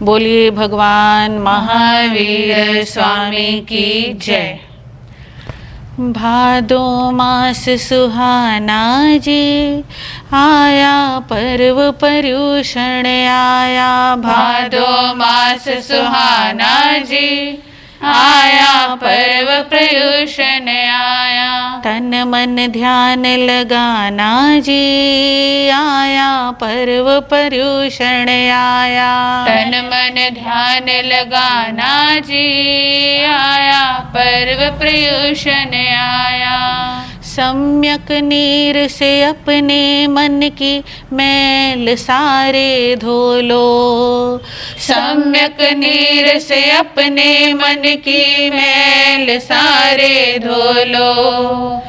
बोलिए भगवान महावीर स्वामी की जय। भादो मास सुहाना जी, आया पर्व पर्यूषण आया। भादो मास सुहाना जी, आया पर्व पर्यूषण आया। तन मन ध्यान लगाना जी, आया पर्व पर्यूषण आया। तन मन ध्यान लगाना जी, आया पर्व पर्यूषण आया। सम्यक नीर से अपने मन की मैल सारे धो लो। सम्यक नीर से अपने मन की मैल सारे धो लो।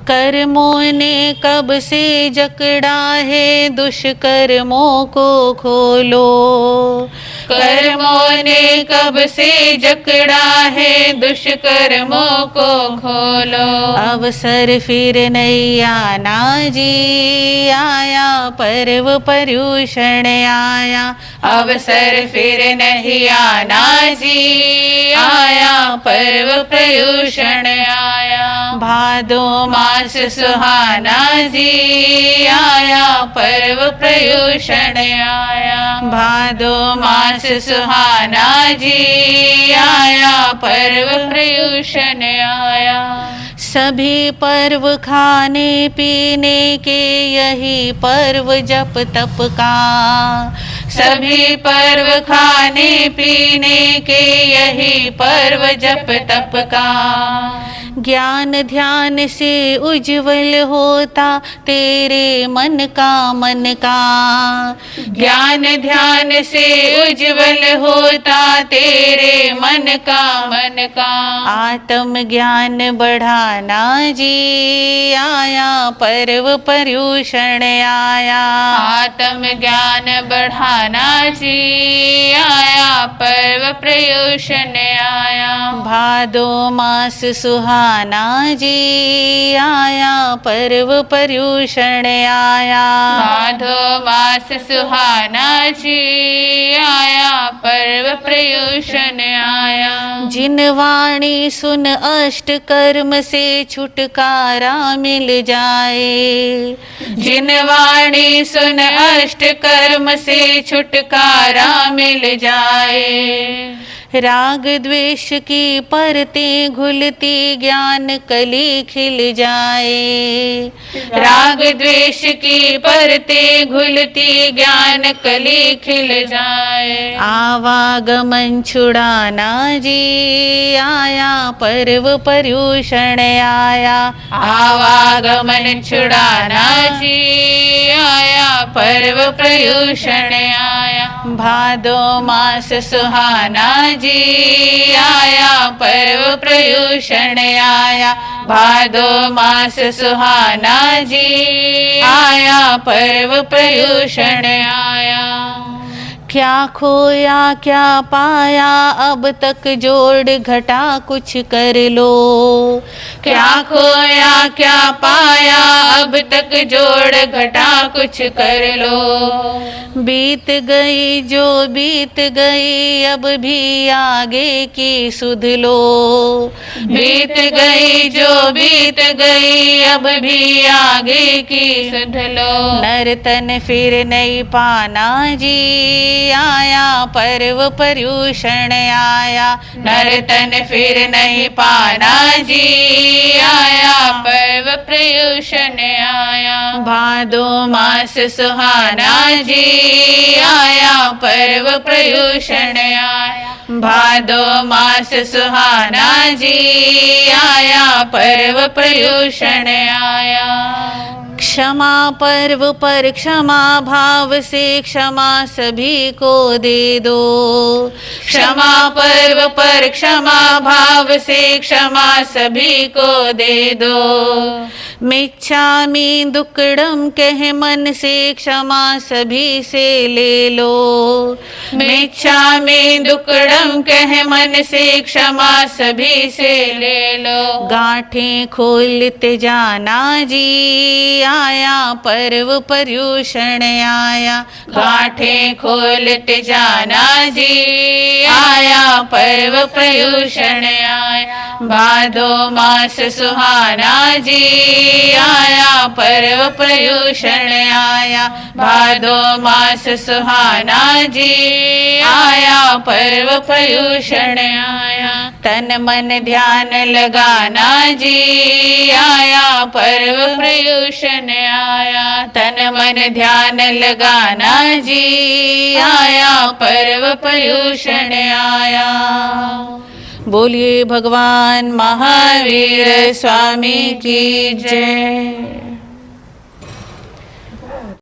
कर्मों ने कब से जकड़ा है, दुष्कर्मों को खोलो। कर्मों ने कब से जकड़ा है, दुष्कर्मों को खोलो। अवसर फिर नहीं आना जी, आया पर्व पर्यूषण आया। अवसर फिर नहीं आना जी, आया पर्व पर्यूषण आया। भादो मास सुहाना जी, आया पर्व पर्यूषण आया। भादो मास सुहाना जी, आया पर्व पर्यूषण आया। सभी पर्व खाने पीने के, यही पर्व जप तप का। सभी पर्व खाने पीने के, यही पर्व जप तप का। ज्ञान ध्यान से उज्जवल होता तेरे मन का। ज्ञान ध्यान से उज्जवल होता तेरे मन का। आत्म ज्ञान बढ़ाना जी, आया पर्व पर्यूषण आया। आत्म ज्ञान बढ़ाना जी, आया पर्व पर्यूषण आया। भादो मास सुहाना जी, आया पर्व पर्यूषण आया। भादो मास सुहाना जी, आया पर्व पर्यूषण आया। जिन वाणी सुन अष्ट कर्म से छुटकारा मिल जाए। जिन वाणी सुन अष्ट कर्म से छुटकारा मिल जाए। राग द्वेष की परतें घुलती, ज्ञान कली खिल जाए। राग द्वेष की परतें घुलती, ज्ञान कली खिल जाए। आवागमन छुड़ाना जी, आया पर्व पर्यूषण आया। आवागमन छुड़ाना जी, आया पर्व पर्यूषण आया। भादो मास सुहाना जी, आया पर्व पर्यूषण आया। भादो मास सुहाना जी, आया पर्व पर्यूषण आया। क्या खोया क्या पाया, अब तक जोड़ घटा कुछ कर लो। क्या खोया क्या पाया, अब तक जोड़ घटा कुछ कर लो। बीत गई जो बीत गई, अब भी आगे की सुध लो। बीत गई जो बीत गई, अब भी आगे की सुध लो। नर्तन फिर नहीं पाना जी, आया पर्व पर्यूषण आया। नर्तन फिर नहीं पाना जी, आया पर्व पर्यूषण आया। भादो मास सुहाना जी, आया पर्व पर्यूषण आया। भादो मास सुहाना जी, आया पर्व पर्यूषण आया। क्षमा पर्व पर क्षमा भाव से, क्षमा सभी को दे दो। क्षमा पर्व पर क्षमा भाव से, क्षमा सभी को दे दो। मिच्छामि दुक्कडम कह मन से क्षमा सभी से ले लो। मिच्छामि दुक्कडम कह मन से क्षमा सभी से ले लो। गांठें खोलते जाना जी आया पर्व पर्यूषण आया। गांठें खोलते जाना जी आया पर्व पर्यूषण आया। भादो मास सुहाना जी आया पर्व पर्यूषण आया। भादो मास सुहाना जी आया पर्व पर्यूषण आया। तन मन ध्यान लगाना जी आया पर्व पर्यूषण आया। तन मन ध्यान लगाना जी आया पर्व पर्यूषण आया। बोलिए भगवान महावीर स्वामी की जय।